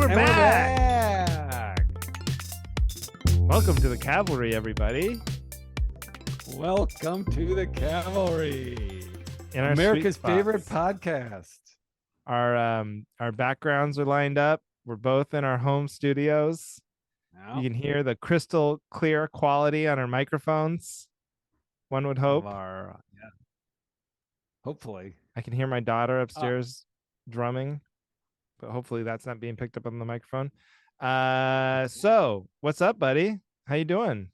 we're And back. Welcome to the Cavalry, everybody. Welcome to the Cavalry, In our America's sweet spots. favorite podcast. Our backgrounds are lined up. We're both in our home studios. Now, You can hear the crystal clear quality on our microphones. One would hope. Hopefully. I can hear my daughter upstairs drumming, but hopefully that's not being picked up on the microphone. So what's up, buddy? How you doing?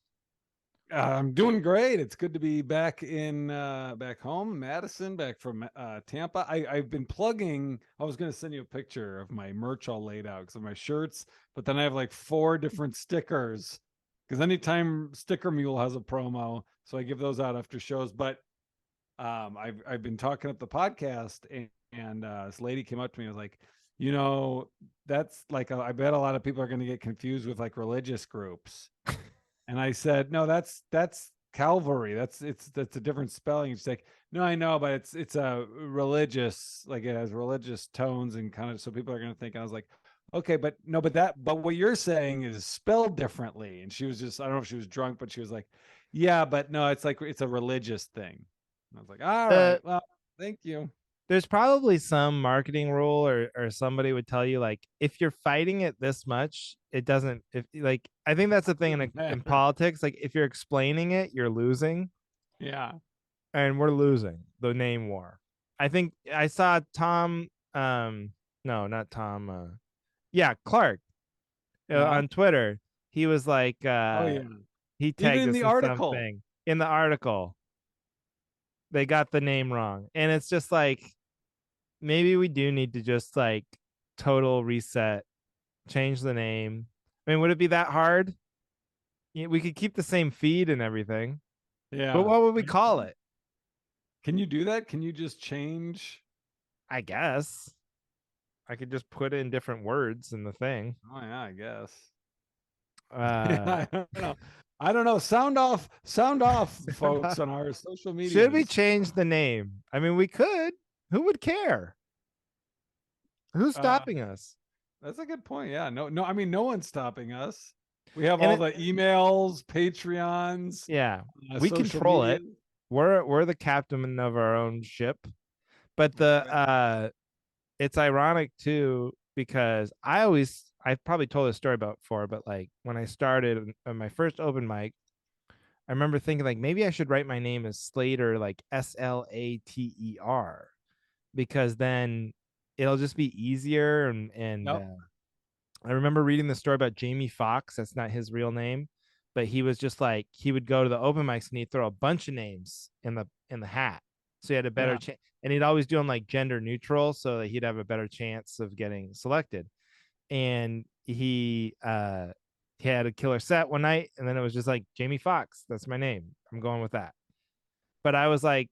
I'm doing great. It's good to be back back home, Madison, back from Tampa. I've been plugging. I was going to send you a picture of my merch all laid out because of my shirts, but then I have like 4 different stickers because anytime Sticker Mule has a promo, so I give those out after shows. But I've been talking up the podcast, and this lady came up to me and was like, that's like I bet a lot of people are going to get confused with like religious groups. And I said, no, that's Cavalry. That's a different spelling. She's like, no, I know, but it's a religious, like it has religious tones and kind of, so people are going to think. I was like, okay, but what you're saying is spelled differently. And she was just, I don't know if she was drunk, but she was like, yeah, but no, it's like, it's a religious thing. And I was like, all right, well, thank you. There's probably some marketing rule or somebody would tell you, like, if you're fighting it this much, it doesn't, if like, I think that's the thing in politics. Like, if you're explaining it, you're losing. Yeah. And we're losing the name war. I think I saw Tom, no, not Tom. Yeah, Clark on Twitter. He was like, he tagged even in us the in article. something in the article. They got the name wrong. And it's just like, maybe we do need to just like total reset, change the name. I mean, would it be that hard? We could keep the same feed and everything. Yeah. But what would we call it? Can you do that? Can you just change? I guess I could just put in different words in the thing. Oh yeah, I guess. I don't know. Sound off, folks, on our social media. Should we change the name? I mean, we could. Who would care? Who's stopping us? That's a good point. Yeah. No. I mean, no one's stopping us. We have all the emails, Patreons. Yeah, we control it. We're the captain of our own ship. But it's ironic too, because I've probably told this story about before, but like when I started on my first open mic, I remember thinking like maybe I should write my name as Slater, like Slater, because then it'll just be easier. And I remember reading the story about Jamie Foxx. That's not his real name, but he was just like, he would go to the open mics and he'd throw a bunch of names in the hat, so he had a better chance. And he'd always do them like gender neutral, so that he'd have a better chance of getting selected. And he had a killer set one night, and then it was just like Jamie Foxx. That's my name. I'm going with that. But I was like,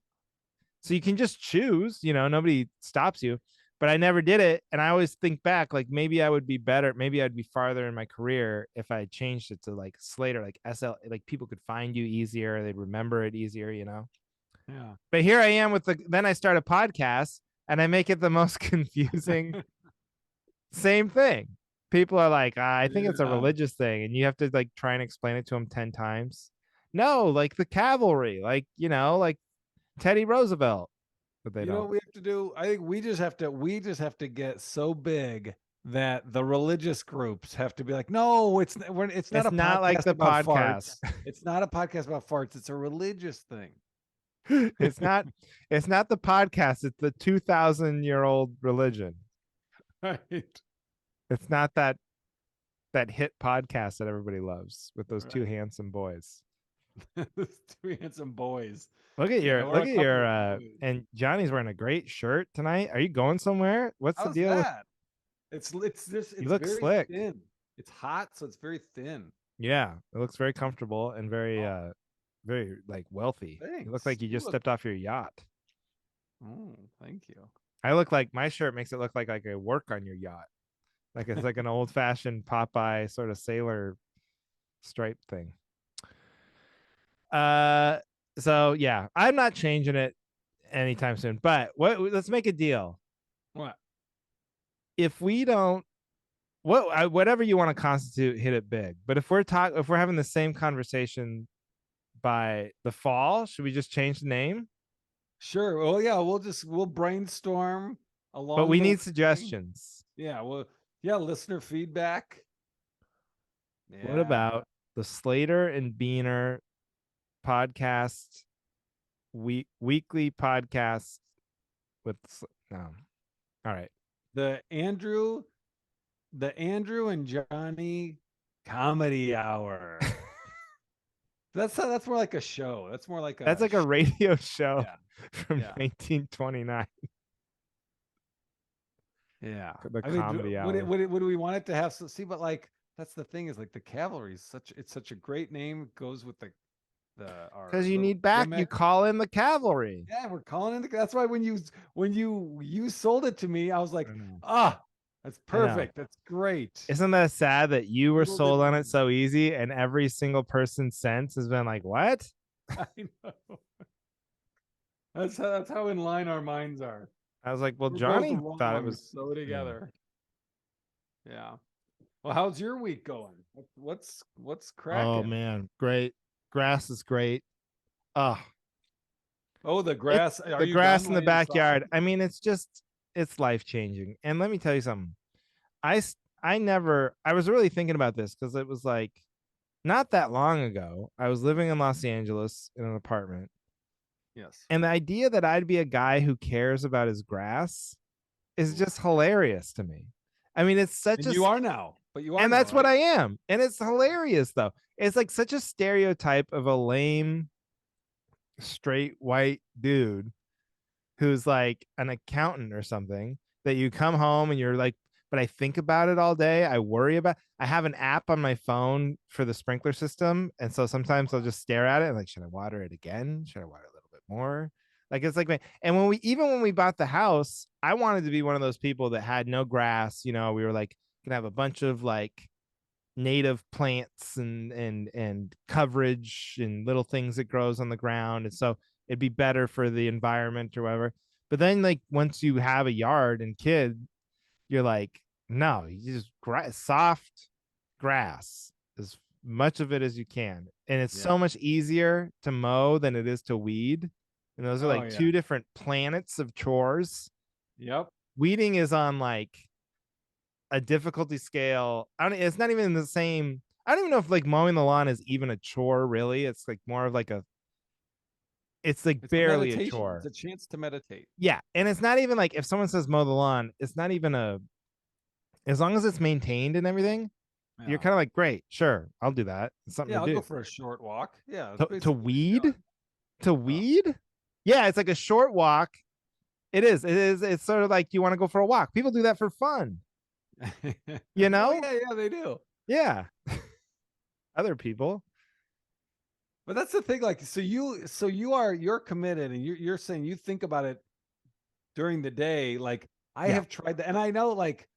so you can just choose, nobody stops you. But I never did it. And I always think back, like maybe I would be better. Maybe I'd be farther in my career if I changed it to like Slater, like SL, like people could find you easier. They'd remember it easier, Yeah. But here I am then I start a podcast and I make it the most confusing. Same thing. People are like, I think it's a religious thing. And you have to like try and explain it to them 10 times. No, like the Cavalry, like, like Teddy Roosevelt. But they don't. What we have to do? I think we just have to get so big that the religious groups have to be like, no, it's not like the podcast. It's not a podcast about farts. It's a religious thing. It's not the podcast. It's the 2,000-year-old religion. Right. It's not that hit podcast that everybody loves with those two handsome boys. Two handsome boys. Look at your and Johnny's wearing a great shirt tonight. Are you going somewhere? What's the deal? It's you look very slick. Thin. It's hot, so it's very thin. Yeah, it looks very comfortable and very very like wealthy. Thanks. You look like you just stepped off your yacht. Oh, thank you. I look like my shirt makes it look like I work on your yacht. Like it's like an old-fashioned Popeye sort of sailor stripe thing. So yeah, I'm not changing it anytime soon. But let's make a deal. What? If we don't whatever you want to constitute, hit it big. But if we're having the same conversation by the fall, should we just change the name? Sure. Well, yeah, we'll brainstorm But along we the need way. suggestions. Yeah, well, yeah, listener feedback. What Yeah. about the Slater and Beaner podcast, weekly podcast with no. All right. The Andrew, the Andrew and Johnny comedy hour. That's more like a show. That's more like That's a like a radio show yeah. from Yeah. 1929, Yeah. the I mean, comedy hour. would we want it to have see, but like that's the thing is like the Cavalry is such a great name. It goes with the our Because you little need back, you gimmick. call in the cavalry. Yeah, we're calling it. That's why when you sold it to me, I was I like, know. ah, that's I know. perfect. That's great. Isn't that sad that you were Little did sold we on it know. so easy and every single person since has been like, what? I know. That's how in line our minds are. I was like, well, We're both Johnny thought it wrong was, so yeah. together. Yeah. Well, how's your week going? What's Oh cracking? man, great. Grass is great. Oh, Oh, the it grass. Are the you done grass in the laying sod? backyard. I mean, it's life changing. And let me tell you something. I never I was really thinking about this because it was like not that long ago. I was living in Los Angeles in an apartment, Yes. and the idea that I'd be a guy who cares about his grass is Ooh. just hilarious to me. I mean, it's such And a you are now, but you are and now, that's what right? I am. And it's hilarious though. It's like such a stereotype of a lame straight white dude who's like an accountant or something that you come home and you're like, but I think about it all day. I worry about I have an app on my phone for the sprinkler system. And so sometimes I'll just stare at it and like, should I water it again? Should I water a little bit more? Like it's like and when we bought the house, I wanted to be one of those people that had no grass. You know, we were like gonna have a bunch of like native plants and coverage and little things that grows on the ground, and so it'd be better for the environment or whatever. But then like once you have a yard and kid, you're like, no, you just soft grass, as much of it as you can, and it's Yeah. so much easier to mow than it is to weed, and those are Oh like yeah. two different planets of chores. Yep. Weeding is on like a difficulty scale. I don't. It's not even the same. I don't even know if like mowing the lawn is even a chore. Really, it's like more of like a. It's like It's a barely a meditation. It's chore. a chance to meditate. Yeah, and it's not even like if someone says mow the lawn, it's not even as long as it's maintained and everything. You're Yeah. kind of like, great, sure, I'll do that. It's something Yeah, to I'll go do. for a short walk. Yeah, that's To basically what you're weed, doing. to Oh. weed. Yeah, it's like a short walk. It is. It is. It's sort of like you want to go for a walk. People do that for fun. You Oh know? yeah, yeah, they do. Yeah. Other people. But that's the thing, like, you're committed, and you're saying you think about it during the day. Like, I Yeah, have tried that, and I know, like,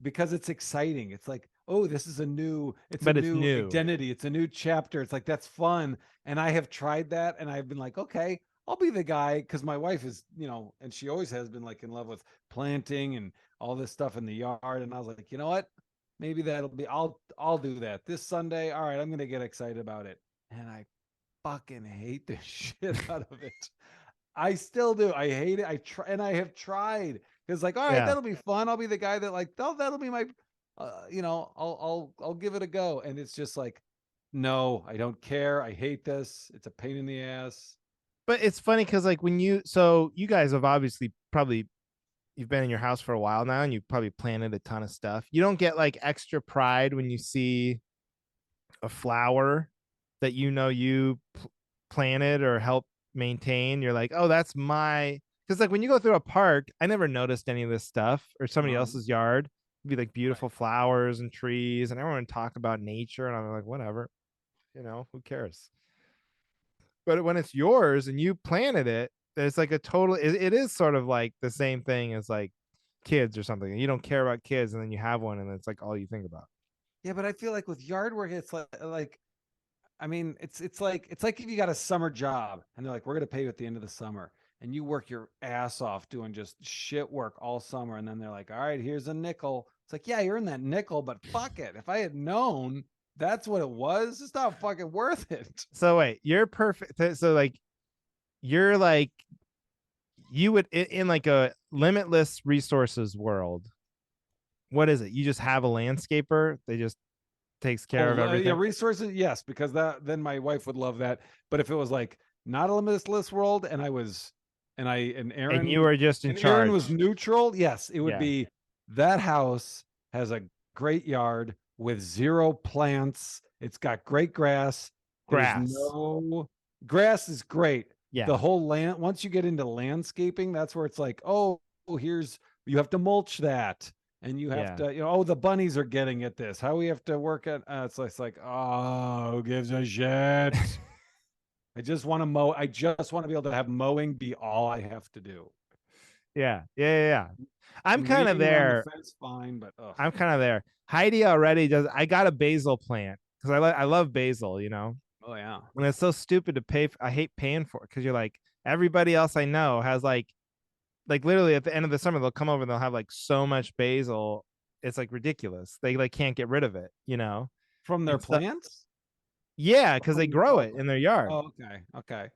because it's exciting. It's like, oh, this is it's a but it's new new. identity. It's a new chapter. It's like that's fun. And I have tried that, and I've been like, okay, I'll be the guy because my wife is, and she always has been like in love with planting and all this stuff in the yard. And I was like, you know what? Maybe that'll be. I'll do that this Sunday. All right, I'm gonna get excited about it. And I fucking hate the shit out of it. I still do. I hate it. I try, and I have tried because, like, all right, Yeah. that'll be fun. I'll be the guy that, like, that'll be my, I'll give it a go. And it's just like, no, I don't care. I hate this. It's a pain in the ass. But it's funny because like so you guys have obviously probably you've been in your house for a while now and you've probably planted a ton of stuff. You don't get like extra pride when you see a flower that you planted or helped maintain. You're like, oh, that's my because like when you go through a park, I never noticed any of this stuff or somebody Um, else's yard. It'd be like right. beautiful flowers and trees, and everyone would talk about nature, and I'm like, whatever, who cares? But when it's yours and you planted it, there's like a total. It is sort of like the same thing as like kids or something. You don't care about kids, and then you have one, and it's like all you think about. Yeah, but I feel like with yard work, it's like I mean, it's like if you got a summer job and they're like, we're gonna pay you at the end of the summer, and you work your ass off doing just shit work all summer, and then they're like, all right, here's a nickel It's like, yeah, you earned that nickel, but fuck it. If I had known that's what it was, it's not fucking worth it. So wait, you're perfect. So like you're like you would in like a limitless resources world. What is it? You just have a landscaper. They just takes care of Oh, yeah, everything. resources, yes, because that then my wife would love that. But if it was like not a limitless world, and I was, And you are just in And Aaron was charge. neutral, yes, it would Yeah. be that house has a great yard with zero plants. It's got great grass. There's Grass. no grass is great. Yeah. The whole land, once you get into landscaping, that's where it's like, oh, here's you have to mulch that, and you have Yeah. to, oh, the bunnies are getting at this. How we have to work at it's like, oh, who gives a shit? I just want to mow. I just want to be able to have mowing be all I have to do. Yeah. Yeah. I'm And kind of weeding around the there. fence, fine, but ugh. I'm kind of there. Heidi already does. I got a basil plant because I love basil, you know. Oh yeah. And it's so stupid to pay. I hate paying for it because you're like everybody else I know has like literally at the end of the summer they'll come over and they'll have like so much basil. It's like ridiculous. They like can't get rid of it, you know. From their And so plants? yeah, Or because they from grow oh, it in their yard. oh, okay. Okay.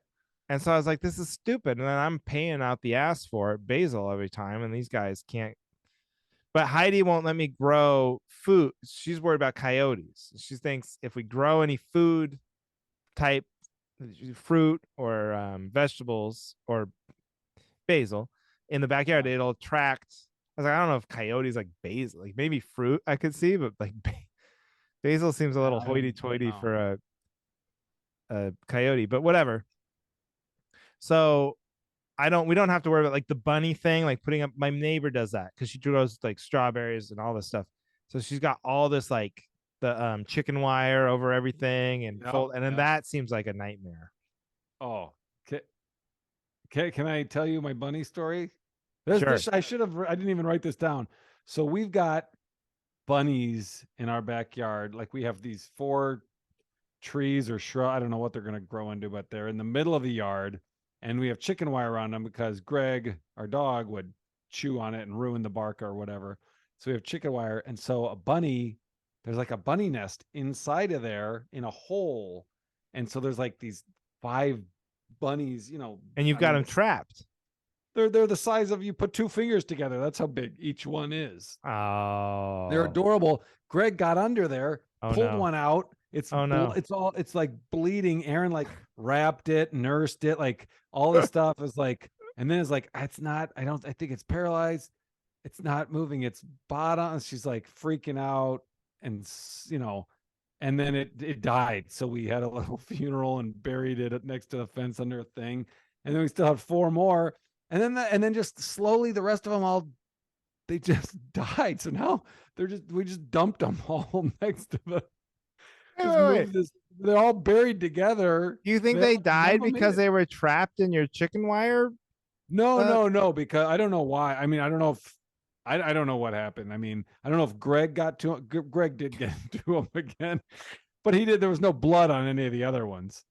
And so I was like, this is stupid. And then I'm paying out the ass for it, basil every time, and these guys can't. But Heidi won't let me grow food. She's worried about coyotes. She thinks if we grow any food type fruit or vegetables or basil in the backyard, Yeah. it'll attract. I was like, I don't know if coyotes like basil, like maybe fruit I could see, but like basil seems a little I don't hoity-toity know. for a coyote, but whatever. So we don't have to worry about like the bunny thing, like putting up. My neighbor does that because she grows like strawberries and all this stuff. So she's got all this like the chicken wire over everything and Yep. fold, and then Yep. that seems like a nightmare. Oh. Can I tell you my bunny story? This Sure. I should have I didn't even write this down. So we've got bunnies in our backyard. Like we have these four trees or shrub. I don't know what they're going to grow into, but they're in the middle of the yard, and we have chicken wire around them because Greg, our dog, would chew on it and ruin the bark or whatever. So we have chicken wire, and so there's like a bunny nest inside of there in a hole, and so there's like these five bunnies. And you've I got mean, them trapped. they're the size of you put two fingers together. That's how big each one is. They're Oh. adorable. Greg got under there, Oh pulled no. one out. Oh no. It's like bleeding. Aaron like wrapped it, nursed it, like all this stuff is like, and then it's like, it's not, I think it's paralyzed. It's not moving its bottom. She's like freaking out and and then it died. So we had a little funeral and buried it next to the fence under a thing. And then we still had four more. And then just slowly the rest of them all they just died. So now we just dumped them all next to the Wait, just wait, wait. moved this. They're all buried together. Do you think they None of died them made because it. they were trapped in your chicken wire? No, Uh, no, no, because I don't know why. I mean, I don't know if I don't know what happened. I mean, I don't know if Greg got to Greg did get to him again, but he did. There was no blood on any of the other ones.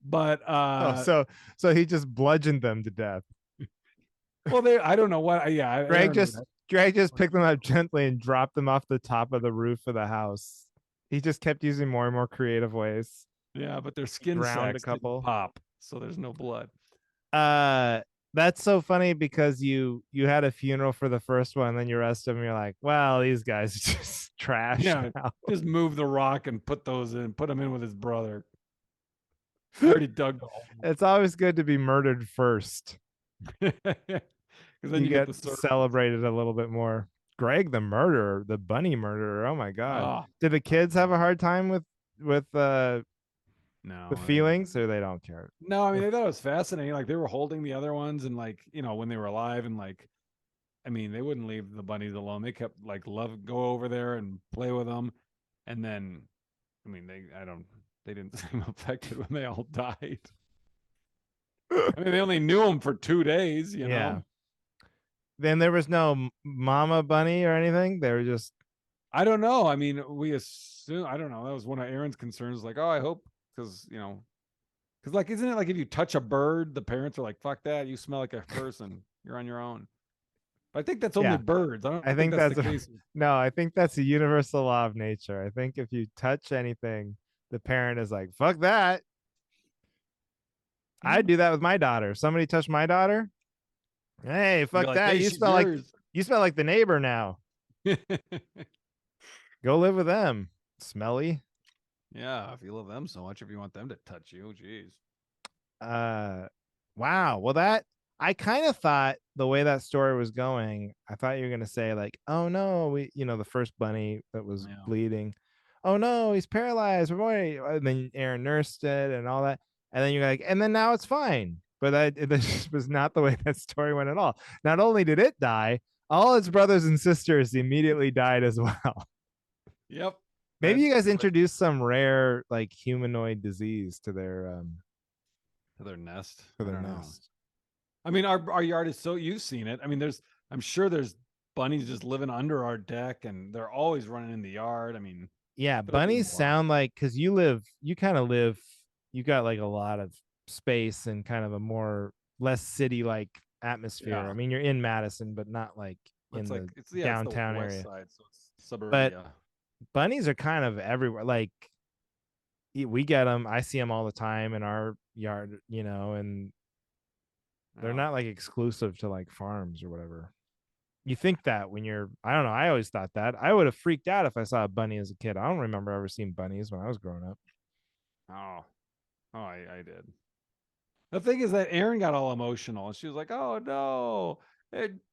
But oh, so he just bludgeoned them to death. well, they I don't know what. Yeah, Greg Aaron would. just Greg just picked them up gently and dropped them off the top of the roof of the house. He just kept using more and more creative ways. Yeah, but their He skin drowned a sacks didn't couple. pop, so there's no blood. Uh that's so funny because you had a funeral for the first one, and then you rest of them. You're like, well, these guys are just trash Yeah, now. just move the rock and put them in with his brother. I already dug the hole. It's always good to be murdered first. Because then You you get get the servants. celebrated a little bit more. Greg the murderer, the bunny murderer. Oh my god. Oh, Did the kids have a hard time with the no, feelings, or they don't care? no. I mean, they thought it was fascinating. Like they were holding the other ones, and like when they were alive, and like I mean, they wouldn't leave the bunnies alone. They kept like go over there and play with them, and then I mean, they didn't seem affected when they all died. I mean, they only knew them for 2 days. Yeah. Then there was no mama bunny or anything. They were just I don't know. I mean, we assume I don't know. That was one of Aaron's concerns. Like, oh, I hope because like, isn't it like if you touch a bird, the parents are like, "Fuck that! You smell like a person. You're on your own." But I think that's only Yeah, birds. I I don't think think that's the that's case. no, I think that's a universal law of nature. I think if you touch anything, the parent is like, fuck that. I Hmm. do that with my daughter. If somebody touched my daughter, hey, Be fuck like, that. hey, she's yours. You smell like the neighbor now. Go live with them. Smelly. Yeah, if you love them so much, if you want them to touch you, geez. Uh wow. Well, that I kind of thought the way that story was going, I thought you were gonna say like, oh no, the first bunny that was Yeah. bleeding. Oh no, he's paralyzed. And then Aaron nursed it and all that. And then you're like, and then now it's fine. But this was not the way that story went at all. Not only did it die, all its brothers and sisters immediately died as well. Yep. Maybe you guys That's right introduced some rare like humanoid disease to their nest. to I their don't know. nest. I mean, our yard is so you've seen it. I mean, I'm sure there's bunnies just living under our deck, and they're always running in the yard. I mean, Yeah, gotta be bunnies more. sound like because you kind of live, you got like a lot of space and kind of a more less city like atmosphere. I Yeah, mean, you're in Madison, but not like in it's like the it's the downtown west area. side, so it's But suburbia. bunnies are kind of everywhere. Like we get them, I see them all the time in our yard, and they're Yeah. not like exclusive to like farms or whatever. You think that when you're, I don't know, I always thought that. I would have freaked out if I saw a bunny as a kid. I don't remember ever seeing bunnies when I was growing up. Oh, I did. The thing is that Erin got all emotional, and she was like, "Oh no,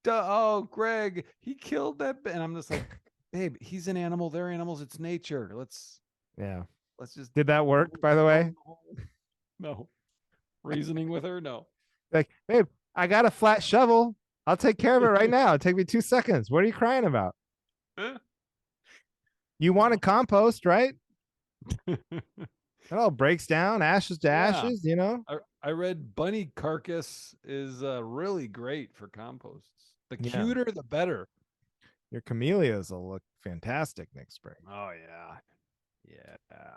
oh Greg, he killed that," and I'm just like, "Babe, he's an animal. They're animals. It's nature. Yeah. Let's just Did that work, by the way? no reasoning with her. No, Like, babe, I got a flat shovel. I'll take care of it right now. It'll take me 2 seconds. What are you crying about? You want to no. compost, right? It all breaks down, ashes to Yeah, ashes. I read bunny carcass is really great for composts. The Yeah. cuter, the better. Your camellias will look fantastic next spring. Oh yeah, yeah.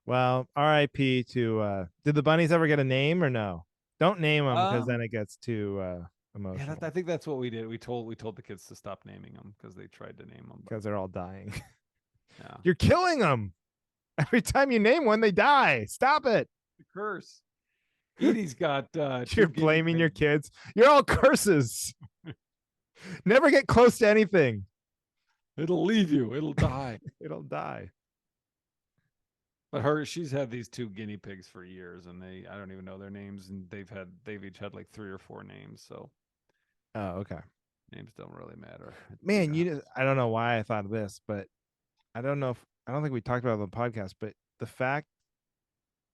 Well, RIP to did the bunnies ever get a name or no? Don't name them because then Um, it gets too yeah. emotional I think that's what we did. We told the kids to stop naming them because they tried to name them, but because they're all dying. yeah, You're killing them. Every time you name one, they die. Stop it. the curse. Edie's got two You're guinea blaming your pigs. kids. You're all curses. Never get close to anything. It'll leave you. It'll die. It'll die. But she's had these two guinea pigs for years, and I don't even know their names, and they've each had like 3 or 4 names, so Oh, okay. names don't really matter at the big Man, house. I don't know why I thought of this, but I don't think we talked about it on the podcast, but the fact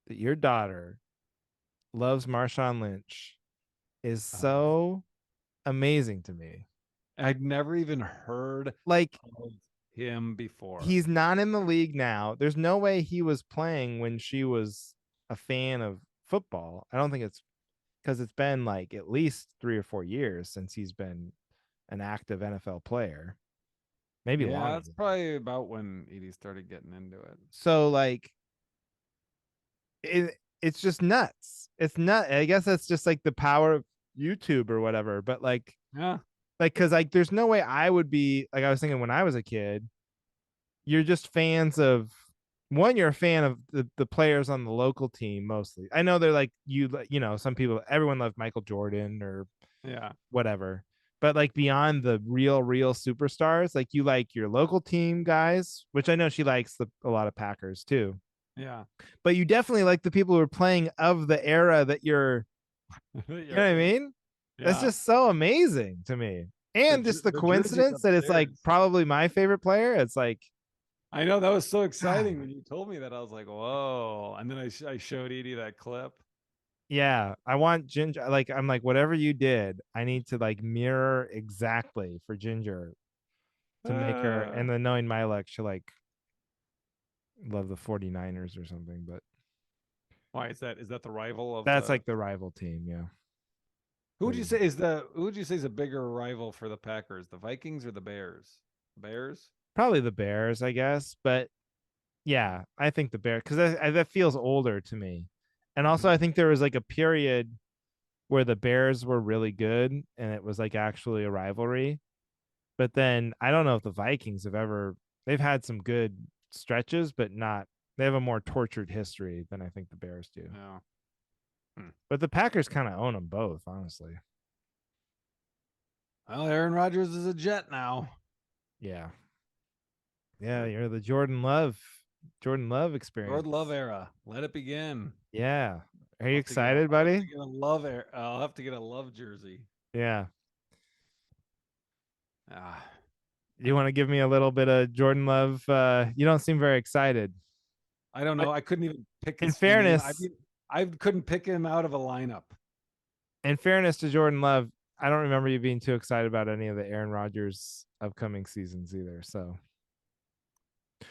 that your daughter loves Marshawn Lynch is Oh, so amazing to me. I'd never even heard Like of him before. he's not in the league now. There's no way he was playing when she was a fan of football. I don't think it's because it's been like at least 3 or 4 years since he's been an active NFL player, maybe Yeah, longer. that's probably about when Edie started getting into it. So like it's just nuts. It's nut. I guess that's just like the power of YouTube or whatever. But Yeah, because like there's no way I would be like I was thinking when I was a kid. You're just fans of one. You're a fan of the players on the local team mostly. I know they're like some people. Everyone loved Michael Jordan or yeah, whatever. But like beyond the real superstars, like you like your local team guys, which I know she likes a lot of Packers too. yeah. But you definitely like the people who are playing of the era that you know what I You're mean? That's yeah. just so amazing to me. And just the The jersey's coincidence that it's like upstairs. probably my favorite player. It's like, I know that was so exciting when you told me that. I was like, "Whoa!" And then I showed Edie that clip. yeah, I want Ginger. Like, I'm like, whatever you did, I need to like mirror exactly for Ginger to make her. Uh, And then knowing my luck, she'll like love the 49ers or something. But why is that? Is that the rival of that's the? like the rival team. Yeah. Who would They, you say is the? Who would you say is a bigger rival for the Packers, the Vikings or the Bears? Bears. probably the Bears, I guess. But yeah, I think the Bears because that feels older to me. And also, Hmm. I think there was like a period where the Bears were really good and it was like actually a rivalry. But then I don't know if the Vikings have ever, they've had some good stretches, but not, they have a more tortured history than I think the Bears do. Yeah. But the Packers kind of own them both, honestly. Well, Aaron Rodgers is a Jet now. Yeah. Yeah, you're the Jordan Love experience. Jordan Love era. Let it begin. Yeah. Are you I'll excited, have buddy? to get a love I'll have to get a Love jersey. Yeah. Ah. You want to give me a little bit of Jordan Love? You don't seem very excited. I don't But know. I couldn't even pick in his name. I fairness, mean, I couldn't pick him out of a lineup. in fairness to Jordan Love, I don't remember you being too excited about any of the Aaron Rodgers upcoming seasons either. So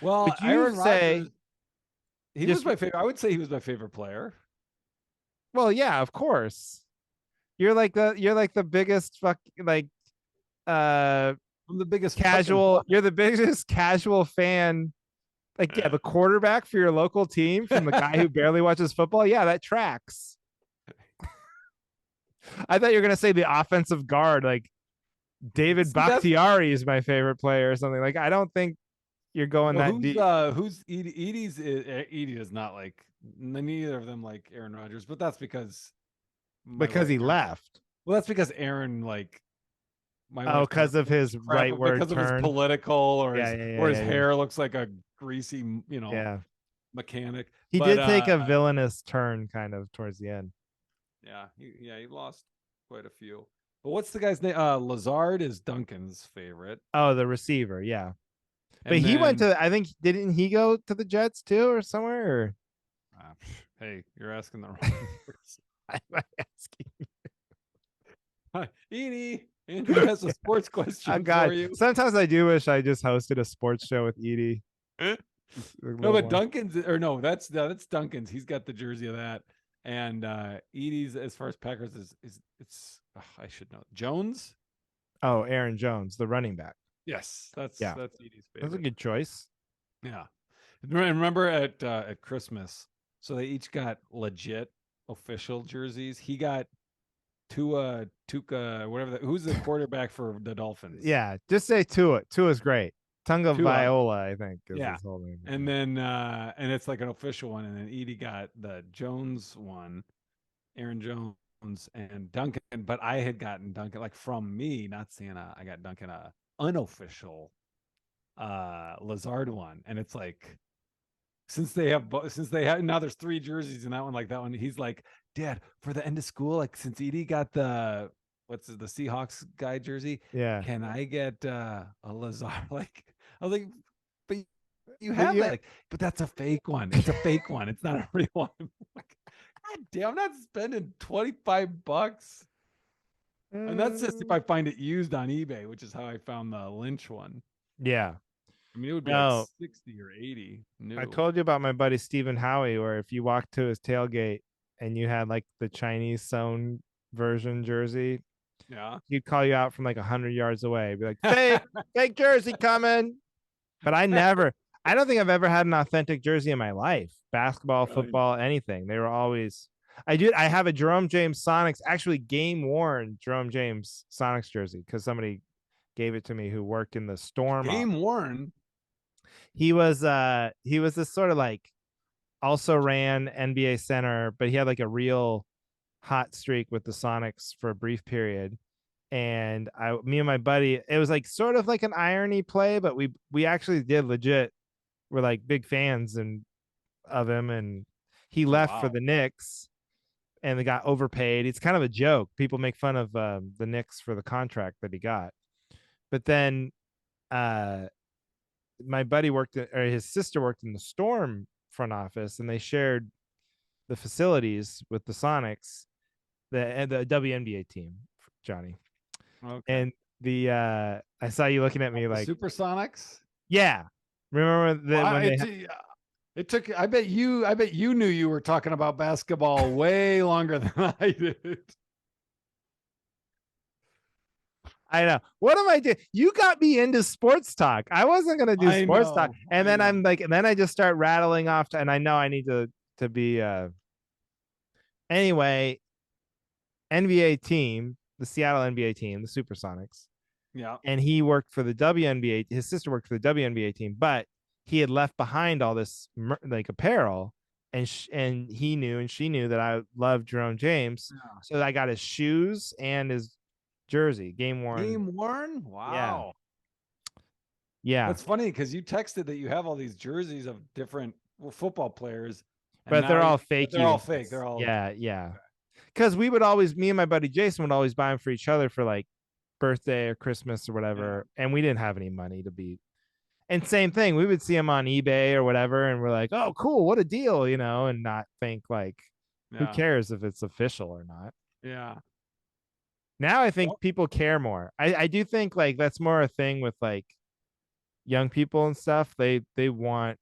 Well, would you Aaron Rodgers, say he was just my favorite. I would say he was my favorite player. well, yeah, of course. You're like the biggest fuck like uh I'm the biggest fucking casual you're the biggest casual fan. Like, yeah, the quarterback for your local team from the guy who barely watches football. Yeah, that tracks. I thought you were gonna say the offensive guard, like David See, that's Bakhtiari is my favorite player or something. Like, I don't think you're going well, that deep who's Edie is not like neither of them like Aaron Rodgers, but that's because my because wife he Karen. left. Well, that's because Aaron like my Oh, wife Karen because of gives his crap rightward because of his turn. political Yeah, yeah, or yeah, his yeah, yeah. hair looks like a greasy, Yeah. mechanic. He But did take a villainous turn kind of towards the end. yeah, he lost quite a few. But what's the guy's name? Lazard is Duncan's favorite. Oh, the receiver, yeah. But And he went then to, I think, didn't he go to the Jets too or somewhere? Or hey, you're asking the wrong person. I'm asking. Edie, Andrew has a sports Oh question for God. you. Sometimes I do wish I just hosted a sports show with Edie. No, but Duncan's or no, that's Duncan's. He's got the jersey of that. And Edie's as far as Packers is it's I should know. Jones? Oh, Aaron Jones, the running back. Yes, Yeah. that's Edie's That's a favorite. good choice. Yeah. Remember at Christmas, so they each got legit official jerseys. He got Tuca, whatever. Who's the quarterback for the Dolphins? Yeah, just say Tua. Tua's great. Tunga Tua. Viola, I think, is Yeah. his whole name. And then and it's like an official one. And then Edie got the Jones one, Aaron Jones and Duncan. But I had gotten Duncan like from me, not Santa. I got Duncan a unofficial Lazard one. And it's like since they have now there's 3 jerseys in that one, like that one, he's like, Dad, for the end of school, like since Edie got the Seahawks guy jersey, Yeah. can I get a Lazard? Like I was like, but you But have that, like, but that's a fake one. It's a fake one. It's not a real one. Like, God damn, I'm not spending $25. And that's just if I find it used on eBay, which is how I found the Lynch one. Yeah. I mean, it would be like No, 60 or 80 new. I told you about my buddy Stephen Howie, where if you walked to his tailgate and you had like the Chinese sewn version jersey, Yeah. he'd call you out from like 100 yards away, be like, fake jersey coming. But I don't think I've ever had an authentic jersey in my life. Basketball, Really? football, anything. They were always. I have a Jerome James Sonics, actually game worn Jerome James Sonics jersey because somebody gave it to me who worked in the Storm. Game worn. He was this sort of like also ran NBA center, but he had like a real hot streak with the Sonics for a brief period. And me and my buddy, it was like sort of like an irony play, but we actually did legit. We're like big fans of him, and he left for the Knicks, and they got overpaid. It's kind of a joke. People make fun of the Knicks for the contract that he got, but then my buddy or his sister worked in the Storm front office, and they shared the facilities with the Sonics, the WNBA team, Johnny. Okay. And I saw you looking at me like Supersonics. Yeah, remember when it took. I bet you knew you were talking about basketball way longer than I did. I know. What am I doing? You got me into sports talk. I wasn't gonna do sports talk, and then I'm like, and then I just start rattling off, and I know I need to be. Anyway, NBA team, the Seattle NBA team, the Supersonics, Yeah. and he worked for the WNBA. His sister worked for the WNBA team, but he had left behind all this like apparel, and he knew and she knew that I loved Jerome James, Yeah. so I got his shoes and his jersey, game worn. Game worn? Yeah, Wow. yeah, That's funny because you texted that you have all these jerseys of different football players, and but now they're all but fake they're all unions. fake. They're all Yeah, yeah. Because we would always, me and my buddy Jason would always buy them for each other for like birthday or Christmas or yeah, whatever, and we didn't have any money to be. And same thing, we would see them on eBay or whatever, and we're like, "Oh, cool, what a deal," and not think like, "Who yeah, cares if it's official or not?" yeah. Now I think Well, people care more. I do think like that's more a thing with like young people and stuff. They want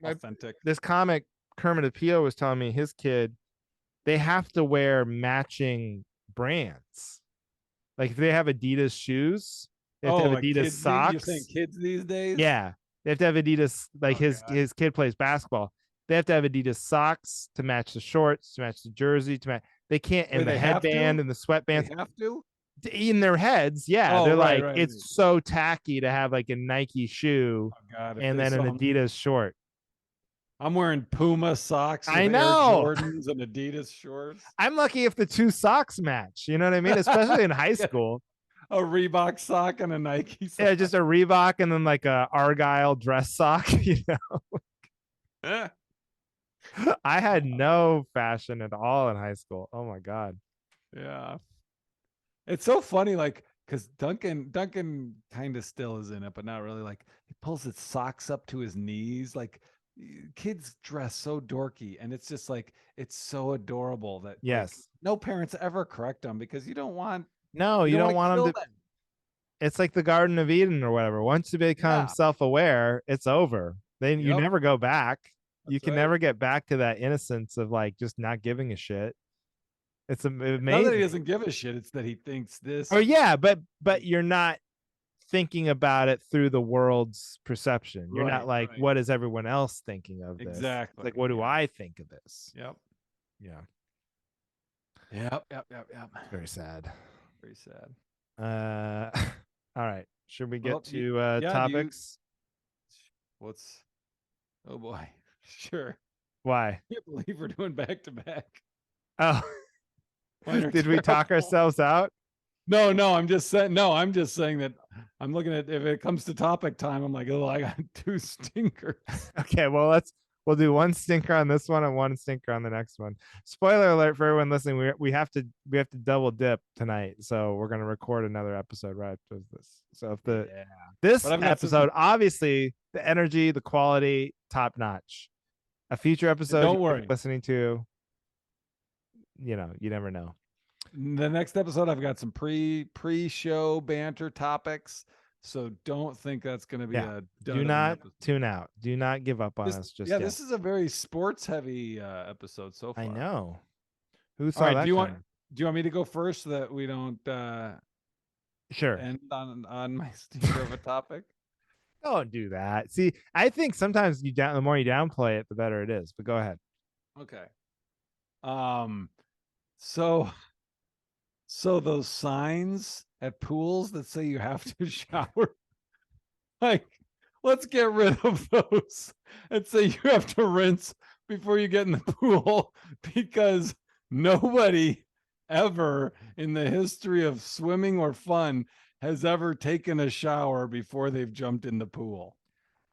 my, authentic. this comic Kermit Apio was telling me his kid they have to wear matching brands. Like if they have Adidas shoes, they have to Oh, have like Adidas kids. You're saying socks. kids these days? Yeah, they have to have Adidas. Like Oh his God. his kid plays basketball. They have to have Adidas socks to match the shorts, to match the jersey, to match. They can't, Wait, and the they have headband to? and the They sweatbands have to? in their heads. Yeah, Oh, they're right, like right, right. it's so tacky to have like a Nike shoe Oh God, if and they then an saw me, Adidas short. I'm wearing Puma socks I with Air know. Jordans and Adidas shorts. I'm lucky if the two socks match. You know what I mean? Especially in high Yeah, school. a Reebok sock and a Nike Yeah, sock. just a Reebok and then like a Argyle dress sock. Eh. I had no fashion at all in high school. Oh my god. Yeah. It's so funny, like, because Duncan kind of still is in it, but not really. Like, he pulls his socks up to his knees. Like, kids dress so dorky, and it's just like it's so adorable that like Yes. no parents ever correct them because No, you you don't don't want to want kill them to. them. It's like the Garden of Eden or whatever. Once you become Yeah. self-aware, it's over. Then you Yep. never go back. You That's can right. never get back to that innocence of like just not giving a shit. It's It's not that he amazing. doesn't give a shit; it's that he thinks Oh this. yeah, but you're not thinking about it through the world's perception. You're not Right. like, Right. what is everyone else thinking of this? It's Exactly. like, what do Yeah. I think of this? Yep. Yeah, Yep. Yep. Yep. Yep. it's very sad. Very sad. Uh, all right. Should we Well, get to yeah. Do you? topics? What's? Oh boy. Sure. Why? Can't believe we're doing back to back. Oh, Mine are did we talk terrible. ourselves out? No, no, I'm just saying. No, I'm just saying that I'm looking at if it comes to topic time, I'm like, oh, I got two stinkers. Okay, well we'll do one stinker on this one and one stinker on the next one. Spoiler alert for everyone listening: we have to double dip tonight, so we're gonna record another episode right after this. So if Yeah, but this I've got episode, some. obviously the energy, the quality, top notch. A future episode Don't you worry. listening to, you never know. The next episode, I've got some pre-show banter topics, so don't think that's going to be Yeah. a Do dud of an not episode. tune out. Do not give up on This, us just yeah, yet. this is a very sports-heavy episode so far. I know. Who All saw right, that coming? do you want me to go first so that we don't Sure. end on my stinker of a topic? Don't do that. See, I think sometimes the more you downplay it, the better it is. But go ahead. Okay. Um, so so those signs at pools that say you have to shower, like, let's get rid of those and say you have to rinse before you get in the pool because nobody ever in the history of swimming or fun has ever taken a shower before they've jumped in the pool.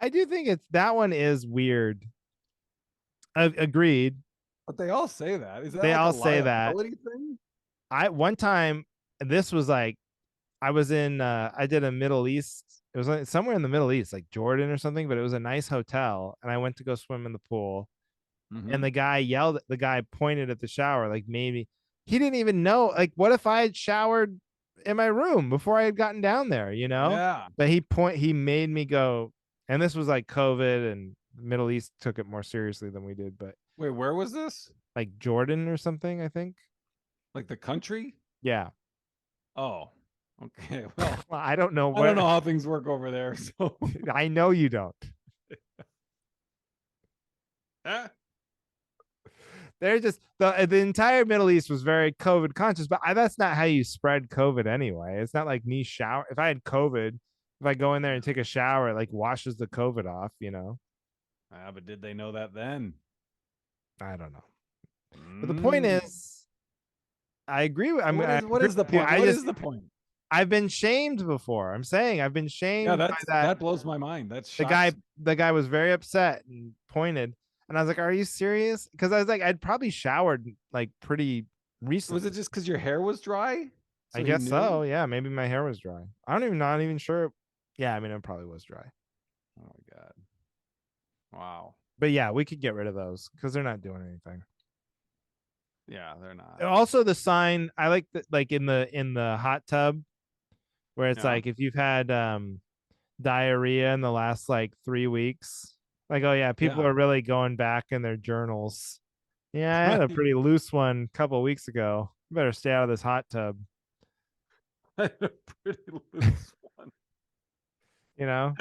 I do think that one is weird. Agreed. But they all say that. Is that They like a all say that. liability thing? I one time this was like I was in I did a Middle East. It was like somewhere in the Middle East, like Jordan or something, but it was a nice hotel and I went to go swim in the pool and Mm-hmm. the guy pointed at the shower like maybe he didn't even know like what if I had showered in my room before I had gotten down there. Yeah. But he made me go, and this was like COVID and the Middle East took it more seriously than we did, but Wait, where was this? like Jordan or something, I think. Like the country? Yeah. Oh, okay. Well, Well, I don't know I don't where. know how things work over there. So, I know you don't. They're just the entire Middle East was very COVID conscious, but that's not how you spread COVID anyway. It's not like me shower. If I had COVID, if I go in there and take a shower, it like washes the COVID off. But did they know that then? I don't know. But the point Mm. is, I agree with. I What agree is the with you. point? What is the point? I've been shamed before. I'm saying I've been Yeah, shamed by that's that. that blows my mind. That The guy, shocks me. the guy was very upset and pointed, and I was like, "Are you serious?" Because I was like, I'd probably showered like pretty Was it recently. just because your hair was dry? I So he guess knew? so. Yeah, maybe my hair was dry. I don't even not even sure. Yeah, I mean it probably was dry. Oh my God. Wow. But yeah, we could get rid of those because they're not doing anything. Yeah, they're not. Also, the sign I like that, like in the hot tub where it's Yeah. like if you've had diarrhea in the last like 3 weeks, like oh yeah, people Yeah. are really going back in their journals. Yeah, I had a pretty loose one a couple of weeks ago. Better stay out of this hot tub. A pretty loose one. You know.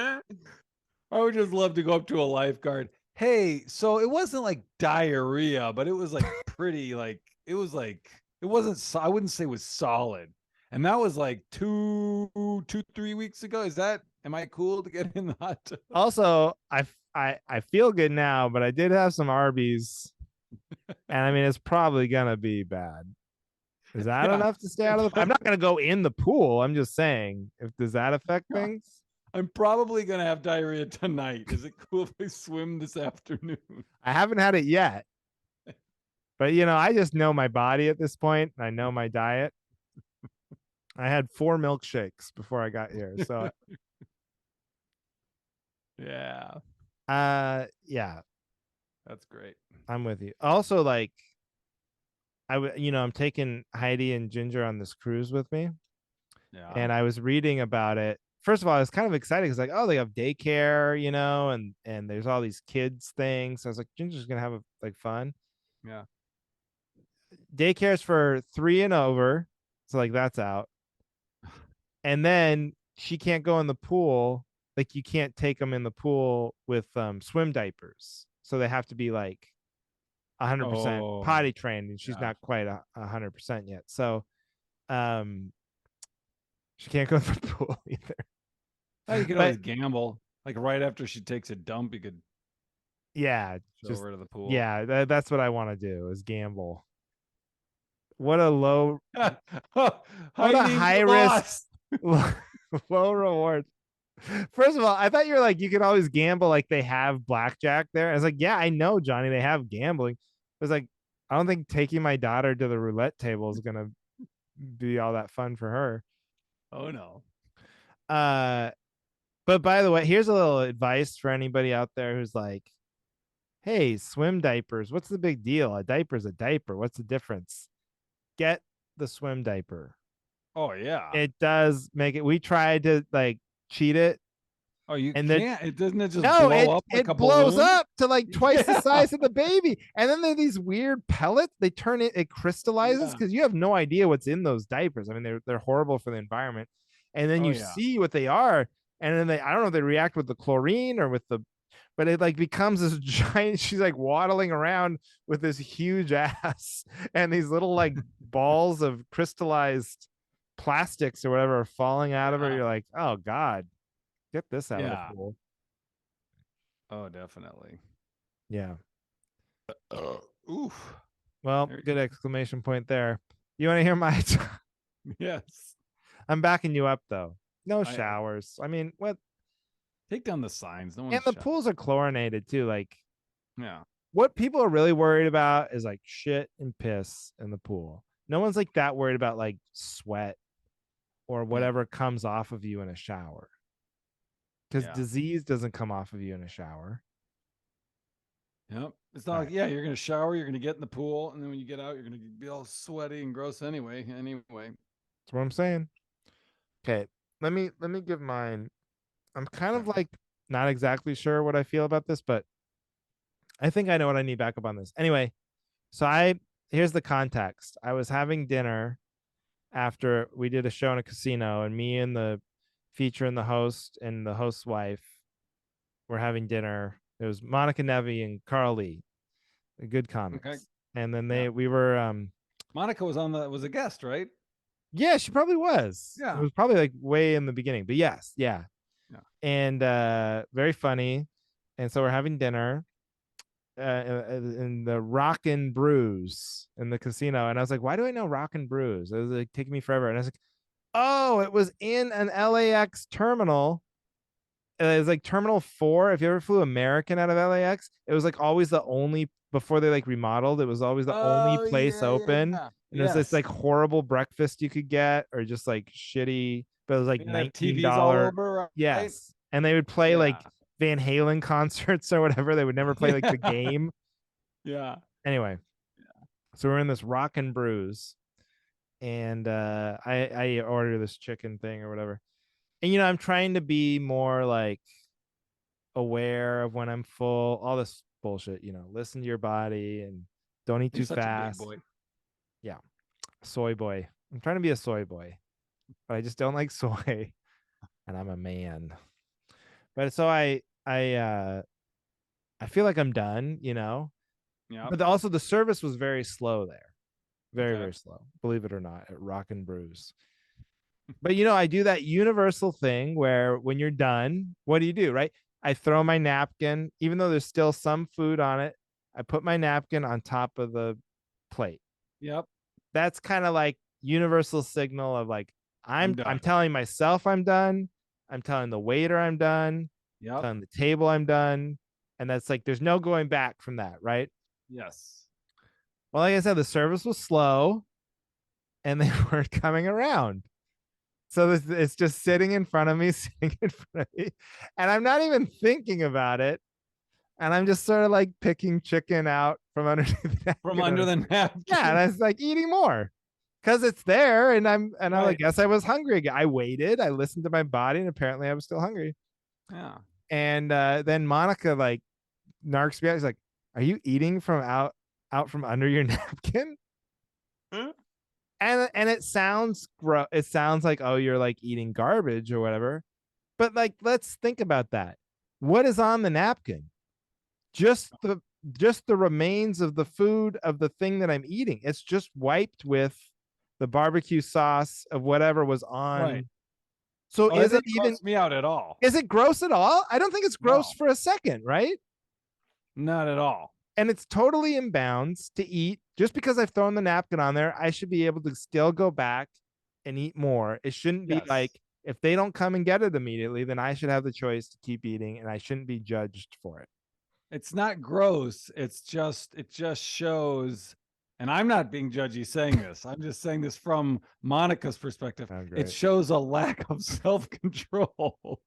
I would just love to go up to a lifeguard. Hey, so it wasn't like diarrhea, but it was like pretty like it was like it wasn't I wouldn't say it was solid. And that was like 3 weeks ago. Is that am I cool to get in the hot tub? Also, I feel good now, but I did have some Arby's, and I mean it's probably gonna be bad. Is that Yeah. enough to stay out of the? I'm not gonna go in the pool. I'm just saying, if does that affect Yeah. things? I'm probably gonna have diarrhea tonight. Is it cool if I swim this afternoon? I haven't had it yet, but I just know my body at this point. I know my diet. I had 4 milkshakes before I got here, so Yeah, yeah, that's great. I'm with you. Also, like I'm taking Heidi and Ginger on this cruise with me, Yeah. and I was reading about it. First of all, I was kind of excited because like, oh, they have daycare, and there's all these kids things. So I was like, Ginger's gonna have like fun. Yeah. Daycare's for 3 and over, so like that's out. And then she can't go in the pool. Like you can't take them in the pool with swim diapers, so they have to be like 100% Oh, potty trained, and she's yeah. not quite 100% yet. So um, she can't go to the pool either. Oh, you could But always gamble. Like right after she takes a dump, you could yeah, show just her to the pool. yeah, that's what I want to do is gamble. What a low, what a Heidi, high you risk, lost. low reward. First of all, I thought you were like you can always gamble like they have blackjack there. I was like, yeah, I know, Johnny, they have gambling. I was like, I don't think taking my daughter to the roulette table is gonna be all that fun for her. Oh no. Uh, but by the way, here's a little advice for anybody out there who's like, hey, swim diapers, what's the big deal? A diaper's a diaper. What's the difference? Get the swim diaper. Oh yeah. It does make it. We tried to like cheat it, Oh, you and then can't. It doesn't it just no, blow it up like a it blows balloon? up to like twice the Yeah. size of the baby, and then there are these weird pellets. They turn it, it crystallizes Yeah. because you have no idea what's in those diapers. I mean, they're horrible for the environment, and then Oh you yeah. see what they are, and then I don't know if they react with the chlorine or with the, but it like becomes this giant. She's like waddling around with this huge ass and these little like balls of crystallized plastics or whatever are falling out of her. Yeah. You're like, oh god, get this out of the Yeah. pool. Oh, definitely. Yeah. Oof. Well, There good exclamation point there. You want to hear my? Yes. I'm backing you up though. No I showers. I mean, what? take down the signs. No And one's the shot. pools are chlorinated too. Like, Yeah. what people are really worried about is like shit and piss in the pool. No one's like that worried about like sweat or Yeah. whatever comes off of you in a shower. Because Yeah. disease doesn't come off of you in a shower. Yep. It's not All like, right. yeah, you're gonna shower, you're gonna get in the pool, and then when you get out, you're gonna be all sweaty and gross anyway. Anyway. That's what I'm saying. Okay. Let me give mine. I'm kind of Okay. like not exactly sure what I feel about this, but I think I know what I need backup on this. Anyway, so here's the context. I was having dinner after we did a show in a casino, and me and the feature and the host and the host's wife were having dinner. It was Monica Nevi and Carl Lee, good Okay. comics. And then Yeah. we were Monica was a guest, right? yeah, she probably was. It Yeah. was probably like way in the beginning, but yes, yeah. Yeah. And very funny. And so we're having dinner in the Rockin' Brews in the casino, and I was like, "Why do I know Rockin' Brews?" It was like taking me forever, and I was like, "Oh, it was in an LAX terminal. It was like Terminal 4. If you ever flew American out of LAX, it was like always the only before they like remodeled. It was always the only Oh place yeah, yeah, open, yeah. and it was this Yes. like horrible breakfast you could get, or just like shitty. But it was like We have nineteen TVs all dollar. over, right? Yes, and they would play Yeah. like Van Halen concerts or whatever. They would never play like the Yeah. game. Yeah. Anyway, so we're in this Rock and Brews, and I order this chicken thing or whatever, and I'm trying to be more like aware of when I'm full, all this bullshit, listen to your body and don't eat You're too such a big fast. boy. Yeah. Soy boy. I'm trying to be a soy boy, but I just don't like soy and I'm a man. But so I feel like I'm done. Yeah. But also the service was very slow there. Very, Okay. very slow. Believe it or not, at Rock and Brews. But I do that universal thing where when you're done, what do, right? I throw my napkin, even though there's still some food on it. I put my napkin on top of the plate. Yep. That's kind of like universal signal of like I'm I'm done. telling myself I'm done. I'm telling the waiter I'm done. I'm Yep. telling the table I'm done. And that's like there's no going back from that, right? Yes. Well, like I said, the service was slow and they weren't coming around. So it's just sitting in front of me, sitting in front of me, and I'm not even thinking about it. And I'm just sort of like picking chicken out from underneath the From napkin. under the Yeah, and napkin. I was like eating more because it's there, and I Right. guess I was hungry again. I waited, I listened to my body, and apparently I was still hungry. Yeah. And then Monica like narks me out. She's like, "Are you eating from out from under your napkin?" Huh? And it sounds gross. It sounds like, oh, you're like eating garbage or whatever. But like, let's think about that. What is on the napkin? Just the remains of the food of the thing that I'm eating. It's just wiped with the barbecue sauce of whatever was Right. on. So Oh, that is it didn't even gross me out at all. is it gross at all? I don't think it's gross No, for a second, right? not at all. And it's totally in bounds to eat. Just because I've thrown the napkin on there, I should be able to still go back and eat more. It shouldn't be Yes. like if they don't come and get it immediately, then I should have the choice to keep eating and I shouldn't be judged for it. It's not gross. It just shows, and I'm not being judgy saying this. I'm just saying this from Monica's perspective. Oh, It great. shows a lack of self-control.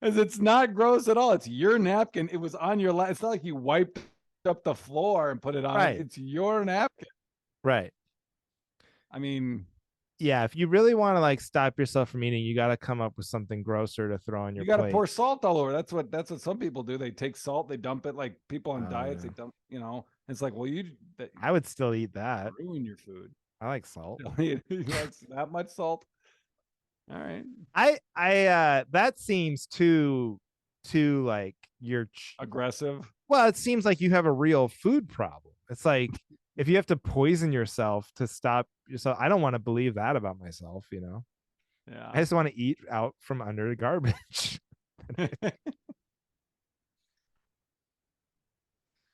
As it's not gross at all. It's your napkin. It was on your lap. It's not like you wiped up the floor and put it on it. Right. It's your napkin. Right. I mean, Yeah. If you really want to like stop yourself from eating, you got to come up with something grosser to throw on your you got to plate. pour salt all over. That's what some people do. They take salt, they dump it like people on Oh, diets. They yeah. dump. It's like, well, that I would still eat that. ruin your food. I like salt. You like that much salt? All right. That seems too like Aggressive. well, it seems like you have a real food problem. It's like if you have to poison yourself to stop yourself, I don't want to believe that about myself. I Yeah. just want to eat out from under the garbage.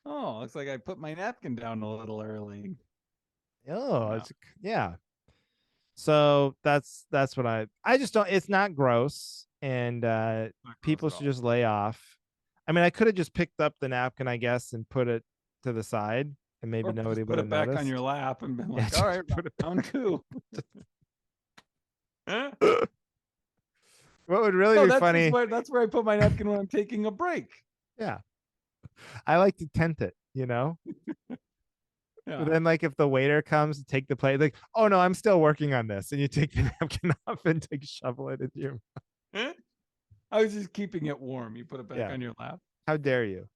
Oh, looks like I put my napkin down a little early. Oh, Yeah. yeah. So that's what I just don't. It's not gross, and Not gross people at should all. just lay off. I mean, I could have just picked up the napkin, I guess, and put it to the side, and maybe Or nobody just would put have it back on noticed. your lap and been Yeah, like, all just right, put it round two. Huh? What would really No, be funny? that's where I put my napkin when I'm taking a break. Yeah, I like to tent it. But Yeah. then, like, if the waiter comes to take the plate, like, oh no, I'm still working on this, and you take the napkin off and take shovel it into your. Huh? I was just keeping it warm. You put it back Yeah, on your lap. how dare you?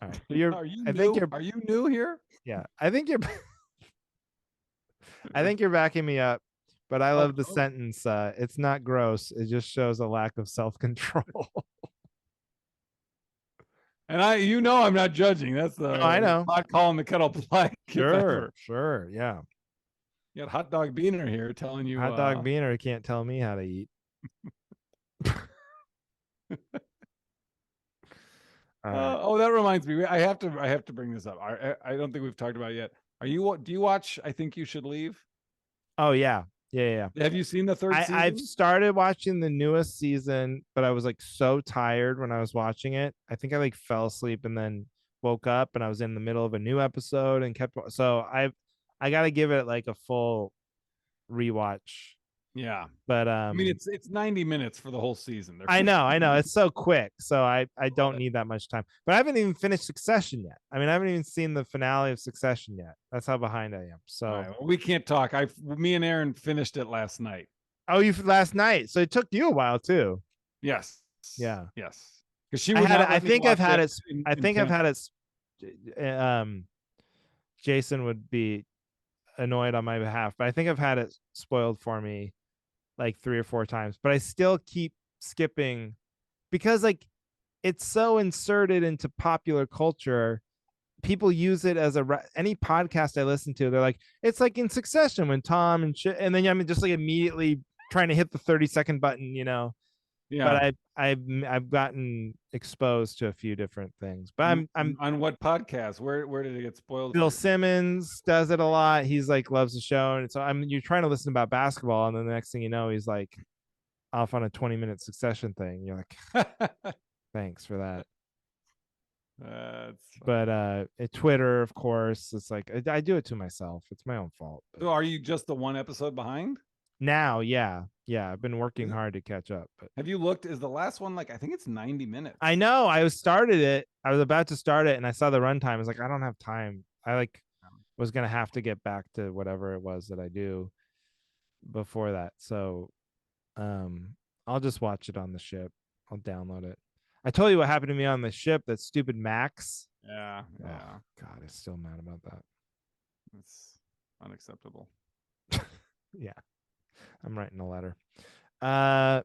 All right, but you're. Are you I think new? you're. Are you new here? Yeah, I think you're. I think you're backing me up, but I Oh, love the totally. sentence. It's not gross. It just shows a lack of self control. And I'm not judging. That's No, I the know. pot calling the kettle black, if Sure, ever. sure, yeah. You got Hot Dog Beaner here telling you. Hot dog beaner can't tell me how to eat. All right. Oh, that reminds me. I have to bring this up. I don't think we've talked about it yet. Do you watch I Think You Should Leave? Oh yeah, yeah. Have you seen the third I've season? started watching the newest season, but I was like so tired when I was watching it. I think I like fell asleep and then woke up and I was in the middle of a new episode and kept so I got to give it like a full rewatch. Yeah. But I mean, it's 90 minutes for the whole season. I know it's so quick, so I Love don't it. need that much time. But I haven't even finished Succession yet. I mean, I haven't even seen the finale of Succession yet. That's how behind I am. All So right, well, we can't talk. Me and Aaron finished it last night. oh, you last night, so it took you a while too. Yes. Yeah, Yes. Because she I would had it. not I let me think I've watch had it it. I in think I've Tampa. had it. Jason would be annoyed on my behalf, but I think I've had it spoiled for me like 3 or 4 times. But I still keep skipping because like it's so inserted into popular culture. People use it as any podcast I listen to. They're like, it's like in Succession when Tom and then I'm just like immediately trying to hit the 30-second button, But Yeah. I've gotten exposed to a few different things. But I'm On what podcast? Where did it get spoiled Bill for you? Simmons does it a lot. He's like loves the show, and so you're trying to listen about basketball, and then the next thing you know, he's like off on a 20-minute Succession thing. You're like, thanks for that. That's But funny. at Twitter, of course, it's like I do it to myself. It's my own fault. But So are you just the one episode behind? now, yeah, I've been working hard to catch up. But Have you looked? Is the last one like I think it's 90 I minutes. know I started it. I was about to start it, and I saw the runtime. I was like, I don't have time. I like was gonna have to get back to whatever it was that I do before that. So I'll just watch it on the ship. I'll download it. I told you what happened to me on the ship, that stupid Max. Yeah, Oh yeah. God, I'm still mad about that. It's unacceptable. Yeah. I'm writing a letter. Uh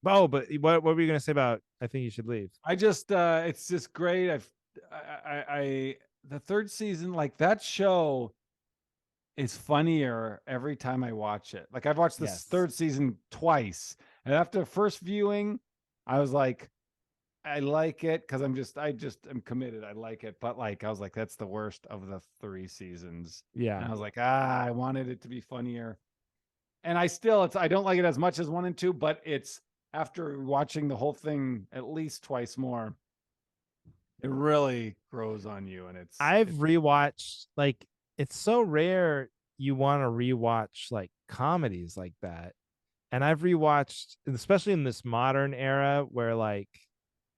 but what were you gonna say about I Think You Should Leave? I just it's just great. I the third season, like that show is funnier every time I watch it. Like I've watched this Yes. third season twice. And after first viewing, I was like, I like it because I just am committed. I like it. But like I was like, that's the worst of the three seasons. And Yeah. I was like, I wanted it to be funnier. And I don't like it as much as 1 and 2, but it's after watching the whole thing at least twice more, it really grows on you. And I've rewatched like it's so rare you want to rewatch like comedies like that. And I've rewatched, especially in this modern era where like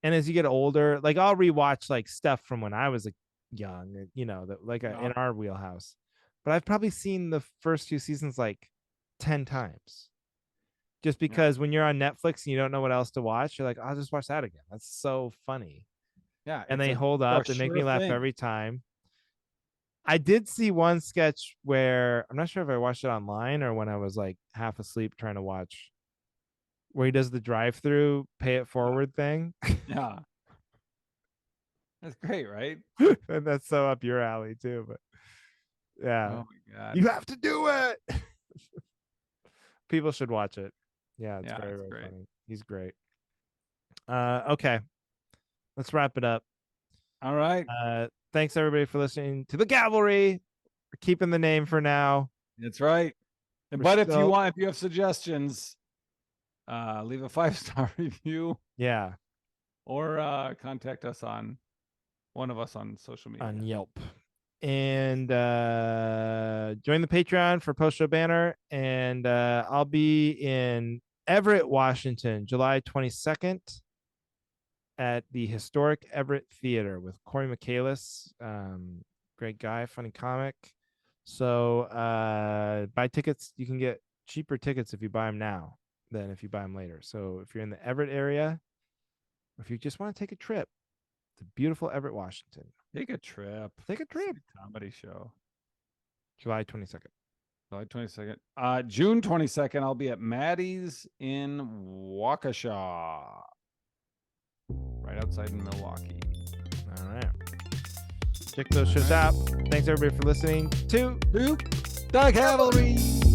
and as you get older, like I'll rewatch like stuff from when I was young, that like yeah, in our wheelhouse. But I've probably seen the first 2 seasons like 10 times. Just yeah, because when you're on Netflix and you don't know what else to watch, you're like, I'll just watch that again. That's so funny. yeah. And It's they a hold up. They make sure me laugh thing. every time. I did see one sketch where I'm not sure if I watched it online or when I was like half asleep trying to watch, where he does the drive through pay it forward thing. Yeah. That's great, right? And that's so up your alley too. But yeah, Oh my God. you have to do it. People should watch it. Yeah, it's Yeah, very, it's very great. funny. He's great. Okay, let's wrap it up. All right. Thanks everybody for listening to the Cavalry. We're keeping the name for now. That's right. We're But still, if you have suggestions, leave a 5-star review yeah, or contact us on one of us on social on media. Yelp. And join the Patreon for post show banner. And I'll be in Everett, Washington, July 22nd at the historic Everett Theater with Corey Michaelis. Great guy, funny comic. So buy tickets. You can get cheaper tickets if you buy them now than if you buy them later. So if you're in the Everett area, or if you just want to take a trip to beautiful Everett, Washington, Take a trip. take a trip. Comedy show. July 22nd. July 22nd. June 22nd, I'll be at Maddie's in Waukesha. right outside in Milwaukee. All right. Check those shows out. Thanks everybody for listening to The Cavalry.